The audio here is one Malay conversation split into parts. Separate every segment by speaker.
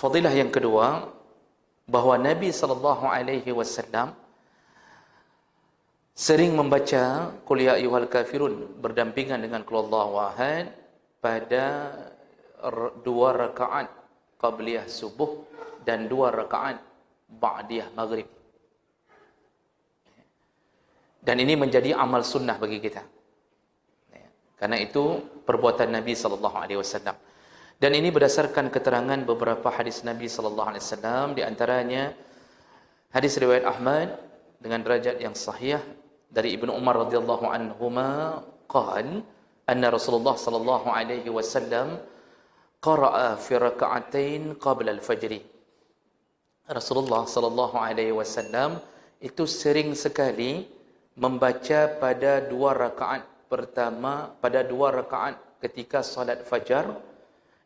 Speaker 1: Fadilah yang kedua, bahawa Nabi SAW sering membaca Qul ya ayyuhal kafirun berdampingan dengan Qul huwallahu ahad pada 2 rakaat qabliyah subuh dan 2 rakaat ba'diyah maghrib. Dan ini menjadi amal sunnah bagi kita. Karena itu perbuatan Nabi SAW. Dan ini berdasarkan keterangan beberapa hadis Nabi SAW, di antaranya hadis riwayat Ahmad dengan derajat yang sahih dari Ibnu Umar radhiyallahu anhuma qala anna Rasulullah sallallahu alaihi wasallam qara'a fi raka'atain qabla al-fajr. Rasulullah sallallahu alaihi wasallam itu sering sekali membaca pada 2 rakaat pertama, pada 2 rakaat ketika salat fajar,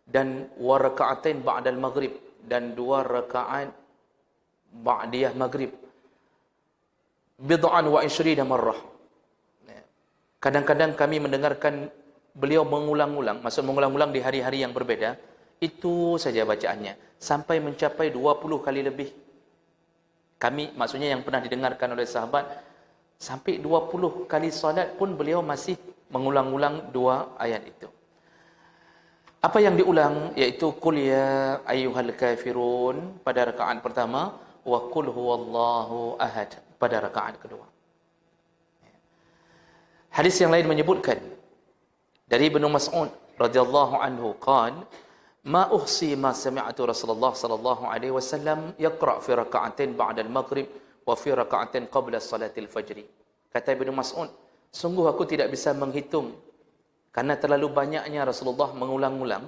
Speaker 1: dan 2 raka'atain ba'dal maghrib, dan 2 rakaat ba'diyah maghrib, bid'an wa 20 marrah. Kadang-kadang kami mendengarkan beliau mengulang-ulang, maksud mengulang-ulang di hari-hari yang berbeda, itu saja bacaannya, sampai mencapai 20 kali lebih. Kami, maksudnya yang pernah didengarkan oleh sahabat, sampai 20 kali salat pun beliau masih mengulang-ulang 2 ayat itu. Apa yang diulang? Iaitu Qul ya ayyuhal kafirun pada rakaat pertama, wa Qul huwallahu ahad pada rakaat kedua. Hadis yang lain menyebutkan dari Ibnu Mas'ud radhiyallahu anhu qala ma uhsi ma sami'tu Rasulullah sallallahu alaihi wasallam yaqra' fi raka'atin ba'da al-maghrib wa fi raka'atin qabla salatil fajr. Kata Ibnu Mas'ud, sungguh aku tidak bisa menghitung karena terlalu banyaknya Rasulullah mengulang-ulang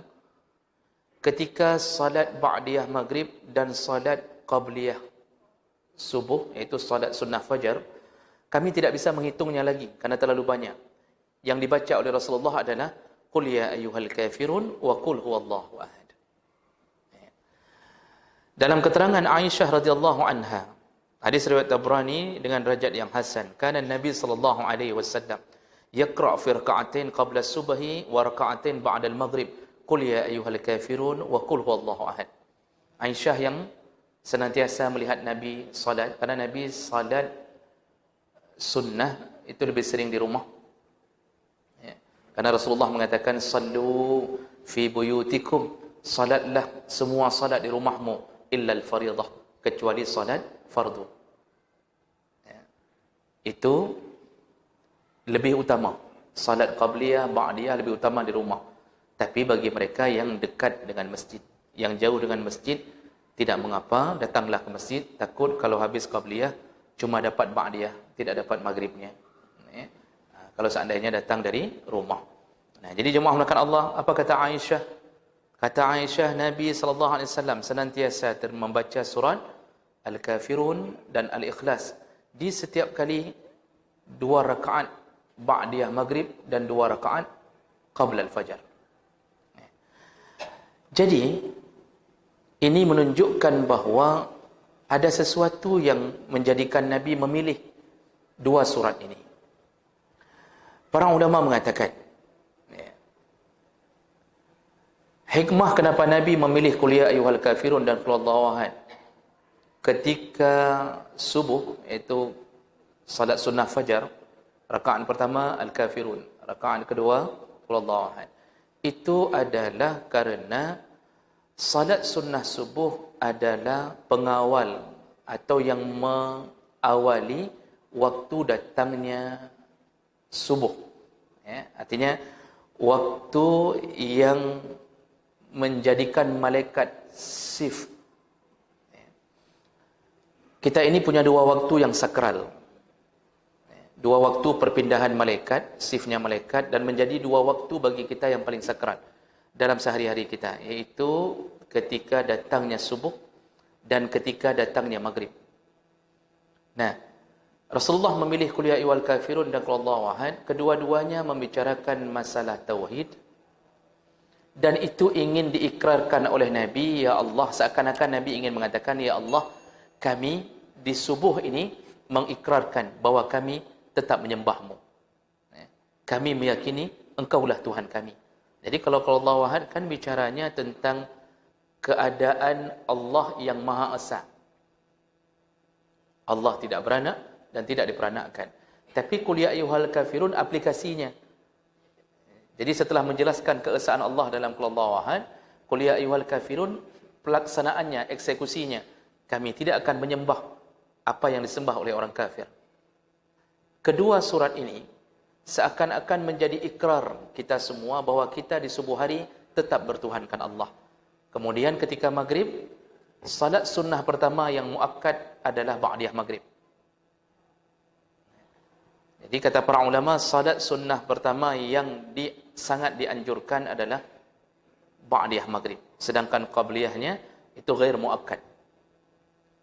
Speaker 1: ketika salat ba'diyah maghrib dan salat qabliyah subuh, iaitu salat sunnah fajar. Kami tidak bisa menghitungnya lagi karena terlalu banyak. Yang dibaca oleh Rasulullah adalah Qul ya ayyuhal kafirun wa Qul huwallahu ahad. Dalam keterangan Aisyah radhiyallahu anha, hadis riwayat Tabrani dengan derajat yang hasan, kana Nabi sallallahu alaihi wasallam yaqra' fi raka'atain qabla as-subhi wa raka'atain ba'da al-maghrib Qul ya ayyuhal kafirun wa Qul huwallahu ahad. Aisyah yang senantiasa melihat Nabi salat, karena Nabi salat sunnah itu lebih sering di rumah. Karena Rasulullah mengatakan sallu fi buyutikum, salatlah semua salat di rumahmu illa al-fariḍah, kecuali salat fardu. Itu lebih utama. Salat qabliyah, ba'diyah lebih utama di rumah. Tapi bagi mereka yang dekat dengan masjid, yang jauh dengan masjid, tidak mengapa, datanglah ke masjid. Takut kalau habis qabliyah cuma dapat ba'diyah, tidak dapat maghribnya. Kalau seandainya datang dari rumah. Jadi jemaah mulakan Allah, apa kata Aisyah? Kata Aisyah, Nabi SAW senantiasa membaca surat Al-Kafirun dan Al-Ikhlas di setiap kali 2 rakaat ba'diyah maghrib dan 2 rakaat qabla al-fajar. Jadi ini menunjukkan bahawa ada sesuatu yang menjadikan Nabi memilih 2 surat ini. Para ulama mengatakan hikmah kenapa Nabi memilih Qul ya ayyuhal kafirun dan Qul huwallahu ahad ketika subuh, iaitu salat sunnah fajar, rakaat pertama Al-Kafirun, rakaat kedua Qul huwallahu ahad, itu adalah karena salat sunnah subuh adalah pengawal atau yang mengawali waktu datangnya subuh. Artinya waktu yang menjadikan malaikat shift. Kita ini punya 2 waktu yang sakral. 2 waktu perpindahan malaikat, shiftnya malaikat, dan menjadi 2 waktu bagi kita yang paling sakral dalam sehari-hari kita, yaitu ketika datangnya subuh dan ketika datangnya maghrib. Nah, Rasulullah memilih Qul ya ayyuhal kafirun dan Qul huwallahu ahad, kedua-duanya membicarakan masalah tauhid, dan itu ingin diikrarkan oleh Nabi. Ya Allah, seakan-akan Nabi ingin mengatakan, ya Allah, kami di subuh ini mengikrarkan bahawa kami tetap menyembahmu. Kami meyakini Engkaulah Tuhan kami. Jadi kalau Qul huwallahu ahad kan bicaranya tentang keadaan Allah yang Maha Esa. Allah tidak beranak dan tidak diperanakkan. Tapi qul ya ayyuhal kafirun aplikasinya. Jadi setelah menjelaskan keesaan Allah dalam qul huwallahu ahad, qul ya ayyuhal kafirun, pelaksanaannya, eksekusinya, kami tidak akan menyembah apa yang disembah oleh orang kafir. Kedua surat ini seakan-akan menjadi ikrar kita semua bahwa kita di subuh hari tetap bertuhankan Allah. Kemudian ketika maghrib, salat sunnah pertama yang muakkad adalah ba'diyah maghrib. Jadi kata para ulama, salat sunnah pertama yang sangat dianjurkan adalah ba'diyah maghrib. Sedangkan qabliyahnya itu ghair muakkad.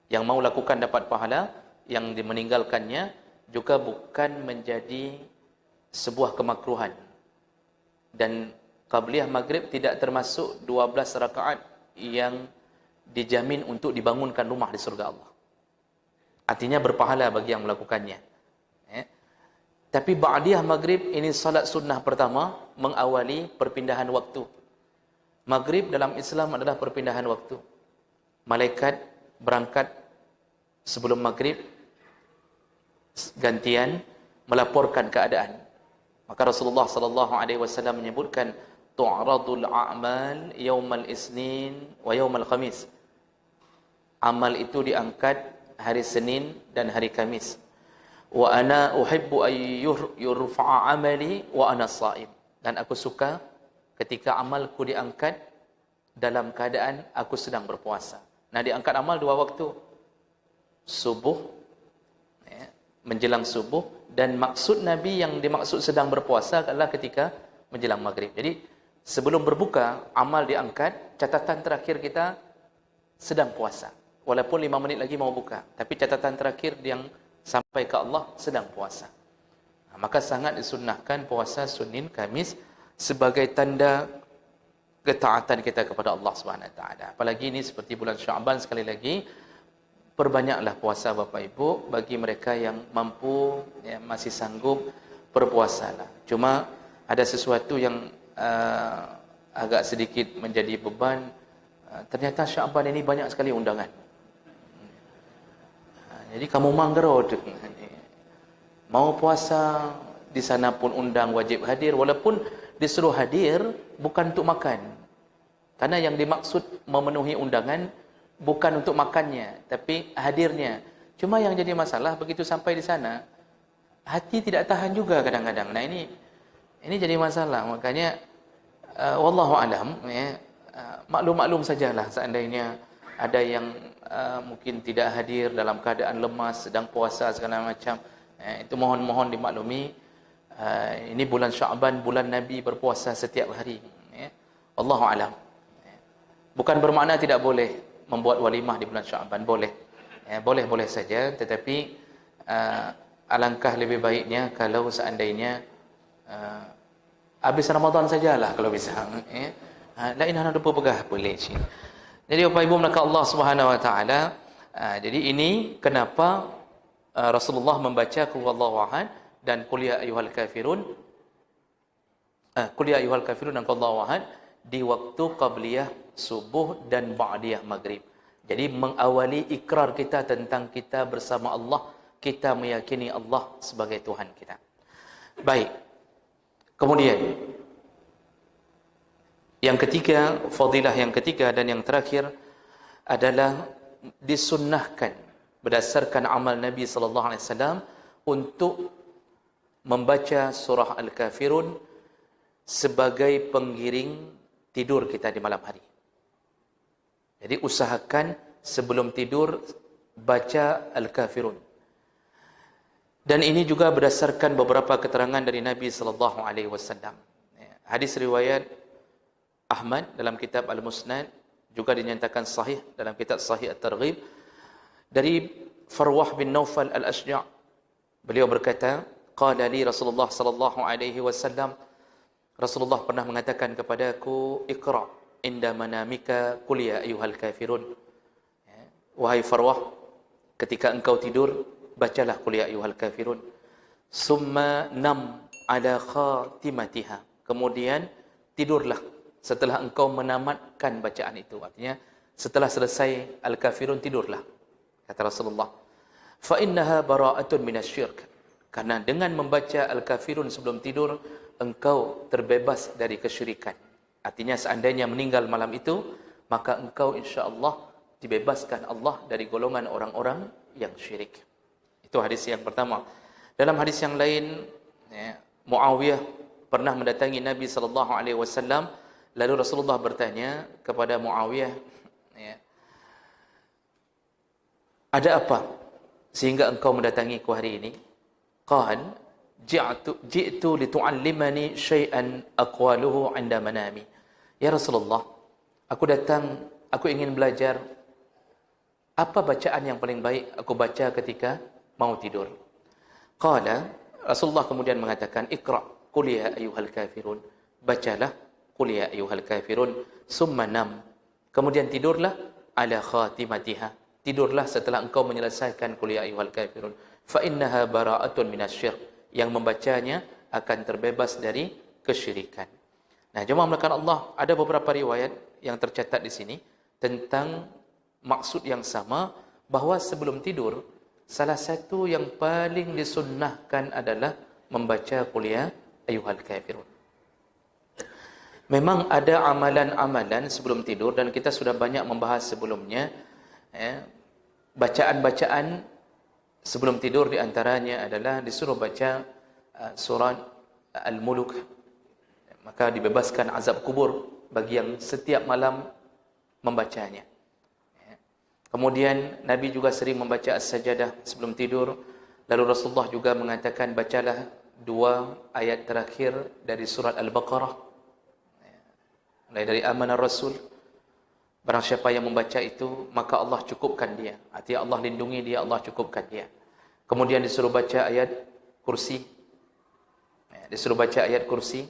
Speaker 1: Yang mau lakukan dapat pahala, yang meninggalkannya juga bukan menjadi sebuah kemakruhan. Dan qabliyah maghrib tidak termasuk 12 rakaat yang dijamin untuk dibangunkan rumah di surga Allah. Artinya berpahala bagi yang melakukannya. Tapi ba'diyah maghrib ini salat sunnah pertama mengawali perpindahan waktu. Maghrib dalam Islam adalah perpindahan waktu. Malaikat berangkat sebelum maghrib, gantian melaporkan keadaan. Maka Rasulullah sallallahu alaihi wasallam menyebutkan tu'radul a'mal yaumal isnin wa yaumal khamis. Amal itu diangkat hari Senin dan hari Kamis. Wa ana uhibbu ay yurfa'a amali wa ana shaim. Dan aku suka ketika amalku diangkat dalam keadaan aku sedang berpuasa. Nah, diangkat amal dua waktu. Subuh, menjelang subuh, dan maksud Nabi yang dimaksud sedang berpuasa adalah ketika menjelang maghrib. Jadi sebelum berbuka, amal diangkat, catatan terakhir kita sedang puasa. Walaupun 5 menit lagi mau buka, tapi catatan terakhir yang sampai ke Allah sedang puasa. Nah, maka sangat disunnahkan puasa Senin, Kamis sebagai tanda ketaatan kita kepada Allah Subhanahu Wa Taala. Apalagi ini seperti bulan Syaban, sekali lagi perbanyaklah puasa Bapak Ibu bagi mereka yang mampu, masih sanggup berpuasalah. Cuma ada sesuatu yang agak sedikit menjadi beban. Ternyata Syaban ini banyak sekali undangan. Jadi kamu manggero mau puasa di sana pun undang, wajib hadir, walaupun disuruh hadir bukan untuk makan. Karena yang dimaksud memenuhi undangan bukan untuk makannya, tapi hadirnya. Cuma yang jadi masalah begitu sampai di sana, hati tidak tahan juga kadang-kadang. Nah ini jadi masalah. Makanya wallahu alam, maklum-maklum sajalah seandainya ada yang mungkin tidak hadir dalam keadaan lemas, sedang puasa segala macam. Itu mohon dimaklumi. Ini bulan Syaban, bulan Nabi berpuasa setiap hari. Wallahu alam. Bukan bermakna tidak boleh membuat walimah di bulan Syaban, boleh. Boleh saja, tetapi alangkah lebih baiknya kalau seandainya habis Ramadan sajalah kalau bisa. Lain hana lupa pegah boleh. Jadi Bapak Ibu maka Allah Subhanahu Wa Taala. Jadi ini kenapa Rasulullah membaca qul huwallahu ahad dan qul ya ayyuhal kafirun. Qul ya ayyuhal kafirun dan qul huwallahu ahad di waktu qabliyah subuh dan ba'diyah maghrib. Jadi mengawali ikrar kita tentang kita bersama Allah, kita meyakini Allah sebagai Tuhan kita. Baik. Kemudian yang ketiga, fadilah yang ketiga dan yang terakhir adalah disunnahkan berdasarkan amal Nabi sallallahu alaihi wasallam untuk membaca surah Al-Kafirun sebagai penggiring tidur kita di malam hari. Jadi usahakan sebelum tidur baca Al-Kafirun. Dan ini juga berdasarkan beberapa keterangan dari Nabi sallallahu alaihi wasallam. Hadis riwayat Ahmad dalam kitab Al-Musnad juga dinyatakan sahih dalam kitab Sahih At-Targhib dari Farwah bin Naufal Al-Ashja'. Beliau berkata, qala li Rasulullah sallallahu alaihi wasallam, Rasulullah pernah mengatakan kepadaku, Iqra' inda manamika qul ya ayyuhal kafirun. Wahai Farwah, ketika engkau tidur, bacalah qul ya ayyuhal kafirun. Summa nam ala khatimatiha. Kemudian tidurlah setelah engkau menamatkan bacaan itu. Artinya setelah selesai al-kafirun tidurlah, kata Rasulullah. Fa innaha bara'atun minasyirk. Karena dengan membaca al-kafirun sebelum tidur, engkau terbebas dari kesyirikan. Artinya seandainya meninggal malam itu, maka engkau insya-Allah dibebaskan Allah dari golongan orang-orang yang syirik. Itu hadis yang pertama. Dalam hadis yang lain, ya, Muawiyah pernah mendatangi Nabi SAW. Lalu Rasulullah bertanya kepada Muawiyah, ya, ada apa sehingga engkau mendatangiku hari ini? Qal, ji'tu litu'allimani syai'an aqwaluhu 'inda manami. Ya Rasulullah, aku datang, aku ingin belajar apa bacaan yang paling baik aku baca ketika mau tidur. Qala, Rasulullah kemudian mengatakan, Iqra' qul ya ayyuhal kafirun. Bacalah qul ya ayyuhal kafirun, summa nam. Kemudian tidurlah ala khatimatiha. Tidurlah setelah engkau menyelesaikan qul ya ayyuhal kafirun. Fa innaha bara'atun minasyirk. Yang membacanya akan terbebas dari kesyirikan. Nah, jemaah melakukan Allah, ada beberapa riwayat yang tercatat di sini tentang maksud yang sama, bahawa sebelum tidur salah satu yang paling disunnahkan adalah membaca qul ya ayyuhal kafirun. Memang ada amalan-amalan sebelum tidur dan kita sudah banyak membahas sebelumnya, ya, bacaan-bacaan sebelum tidur di antaranya adalah disuruh baca surat Al-Mulk, maka dibebaskan azab kubur bagi yang setiap malam membacanya. Kemudian Nabi juga sering membaca As-Sajadah sebelum tidur. Lalu Rasulullah juga mengatakan, bacalah 2 ayat terakhir dari surat Al-Baqarah, mulai dari Amanar Rasul. Barang siapa yang membaca itu, maka Allah cukupkan dia. Artinya Allah lindungi dia, Allah cukupkan dia. Kemudian disuruh baca ayat kursi. Disuruh baca ayat kursi.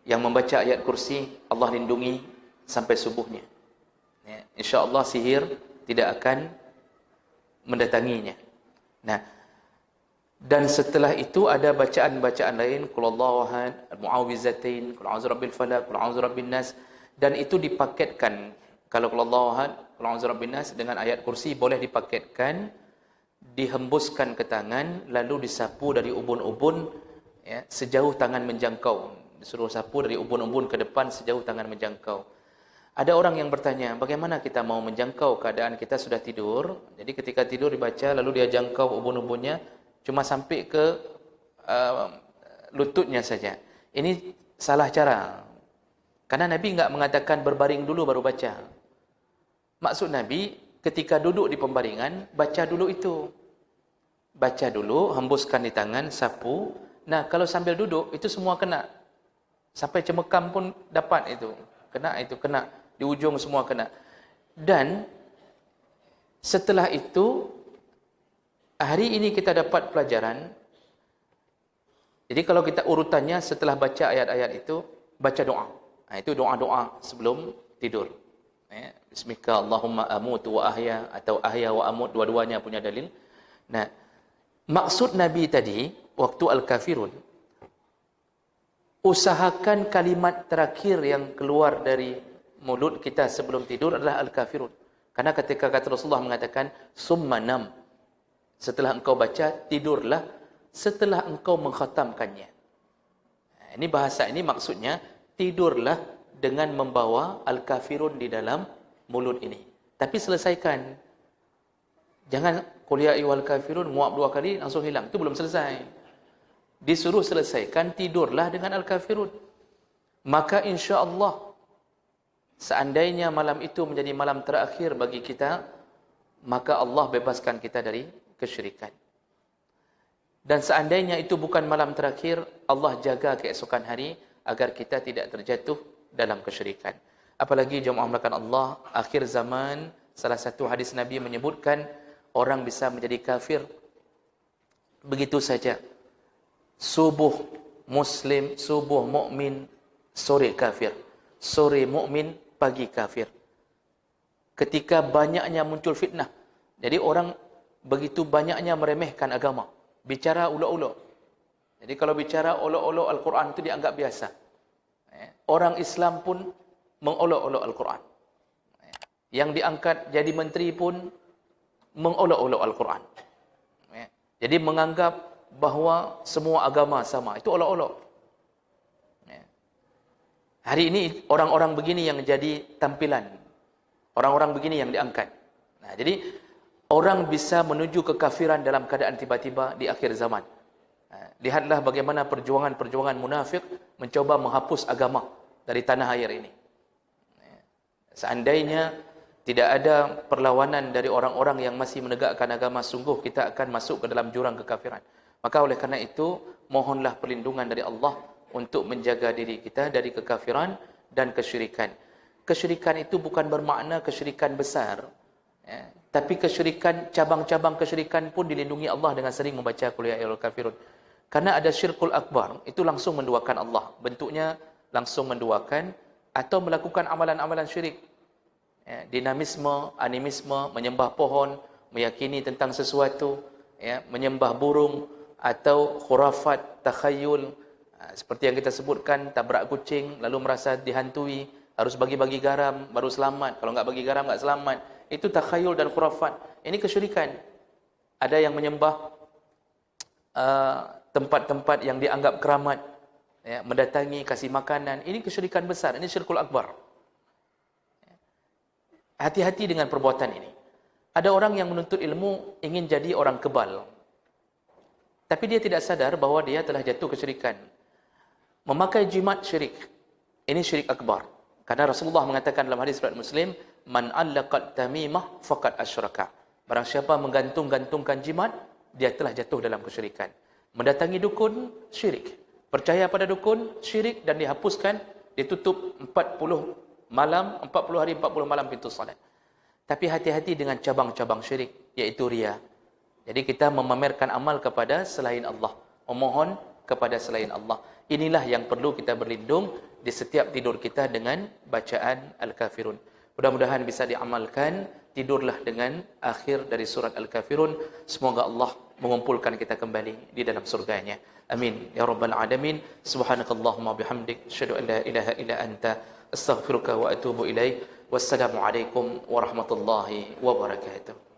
Speaker 1: Yang membaca ayat kursi, Allah lindungi sampai subuhnya. InsyaAllah sihir tidak akan mendatanginya. Nah, dan setelah itu ada bacaan-bacaan lain, Qul Allahu ahad, Al-Mu'awwizatain, Qul a'udzu birabbil falaq, Qul a'udzu birabbin nas, dan itu dipaketkan. Kalau Qul Allahu ahad, Qul a'udzu birabbin nas dengan ayat kursi boleh dipaketkan, dihembuskan ke tangan, lalu disapu dari ubun-ubun, ya, sejauh tangan menjangkau. Disuruh sapu dari ubun-ubun ke depan sejauh tangan menjangkau. Ada orang yang bertanya, bagaimana kita mau menjangkau keadaan kita sudah tidur? Jadi ketika tidur dibaca, lalu dia jangkau ubun-ubunnya cuma sampai ke lututnya saja. Ini salah cara. Karena Nabi enggak mengatakan berbaring dulu baru baca. Maksud Nabi, ketika duduk di pembaringan, baca dulu itu. Baca dulu, hembuskan di tangan, sapu. Nah, kalau sambil duduk, itu semua kena. Sampai cemekam pun dapat itu. Kena itu, kena. Di ujung semua kena. Dan setelah itu, hari ini kita dapat pelajaran. Jadi kalau kita urutannya setelah baca ayat-ayat itu, baca doa. Nah, itu doa-doa sebelum tidur. Bismika Allahumma amutu wa ahya, atau ahya wa amut, dua-duanya punya dalil. Nah, maksud Nabi tadi, waktu Al-Kafirun, usahakan kalimat terakhir yang keluar dari mulut kita sebelum tidur adalah Al-Kafirun. Karena ketika kata Rasulullah mengatakan, summa nam, setelah engkau baca, tidurlah setelah engkau mengkhatamkannya. Ini bahasa ini maksudnya, tidurlah dengan membawa Al-Kafirun di dalam mulut ini. Tapi selesaikan. Jangan qul ya ayyuhal kafirun nguap 2 kali langsung hilang. Itu belum selesai. Disuruh selesaikan, tidurlah dengan Al-Kafirun. Maka insya-Allah, seandainya malam itu menjadi malam terakhir bagi kita, maka Allah bebaskan kita dari kesyirikan. Dan seandainya itu bukan malam terakhir, Allah jaga keesokan hari agar kita tidak terjatuh dalam kesyirikan. Apalagi jemaah melakukan Allah, akhir zaman, salah satu hadis Nabi menyebutkan orang bisa menjadi kafir begitu saja. Subuh Muslim, subuh mukmin, sore kafir. Sore mukmin, pagi kafir. Ketika banyaknya muncul fitnah. Jadi orang begitu banyaknya meremehkan agama. Bicara ulok-ulok. Jadi kalau bicara ulok-ulok Al-Quran itu dianggap biasa. Orang Islam pun mengolok-olok Al-Quran. Yang diangkat jadi menteri pun mengolok-olok Al-Quran. Jadi menganggap bahawa semua agama sama. Itu olok-olok. Hari ini orang-orang begini yang jadi tampilan. Orang-orang begini yang diangkat. Nah, jadi orang bisa menuju kekafiran dalam keadaan tiba-tiba di akhir zaman. Lihatlah bagaimana perjuangan-perjuangan munafik mencoba menghapus agama dari tanah air ini. Seandainya tidak ada perlawanan dari orang-orang yang masih menegakkan agama, sungguh kita akan masuk ke dalam jurang kekafiran. Maka oleh karena itu, mohonlah perlindungan dari Allah untuk menjaga diri kita dari kekafiran dan kesyirikan. Kesyirikan itu bukan bermakna kesyirikan besar, tapi kesyirikan, cabang-cabang kesyirikan pun dilindungi Allah dengan sering membaca Qul ya ayyuhal kafirun. Karena ada syirkul akbar, itu langsung menduakan Allah. Bentuknya langsung menduakan atau melakukan amalan-amalan syirik. Dinamisme, animisme, menyembah pohon, meyakini tentang sesuatu, menyembah burung, atau khurafat, takhayul, seperti yang kita sebutkan, tabrak kucing, lalu merasa dihantui, harus bagi-bagi garam, baru selamat. Kalau enggak bagi garam, enggak selamat. Itu takhayul dan khurafat. Ini kesyirikan. Ada yang menyembah tempat-tempat yang dianggap keramat, mendatangi, kasih makanan. Ini kesyirikan besar, ini syirkul akbar. Hati-hati dengan perbuatan ini. Ada orang yang menuntut ilmu ingin jadi orang kebal, tapi dia tidak sadar bahawa dia telah jatuh kesyirikan. Memakai jimat syirik, ini syirik akbar. Karena Rasulullah mengatakan dalam hadis riwayat Muslim, man allaqat tamimah faqad asyraka. Barang siapa menggantung-gantungkan jimat, dia telah jatuh dalam kesyirikan. Mendatangi dukun, syirik. Percaya pada dukun, syirik, dan dihapuskan, ditutup 40 malam, 40 hari, 40 malam pintu salat. Tapi hati-hati dengan cabang-cabang syirik, iaitu riya. Jadi kita memamerkan amal kepada selain Allah, memohon kepada selain Allah. Inilah yang perlu kita berlindung di setiap tidur kita dengan bacaan Al-Kafirun. Mudah-mudahan bisa diamalkan. Tidurlah dengan akhir dari surat Al-Kafirun. Semoga Allah mengumpulkan kita kembali di dalam surganya. Amin ya rabbal alamin. Subhanakallahumma bihamdik, asyhadu an la ilaha illa anta, astaghfiruka wa atubu ilaik. Wassalamu alaikum warahmatullahi wabarakatuh.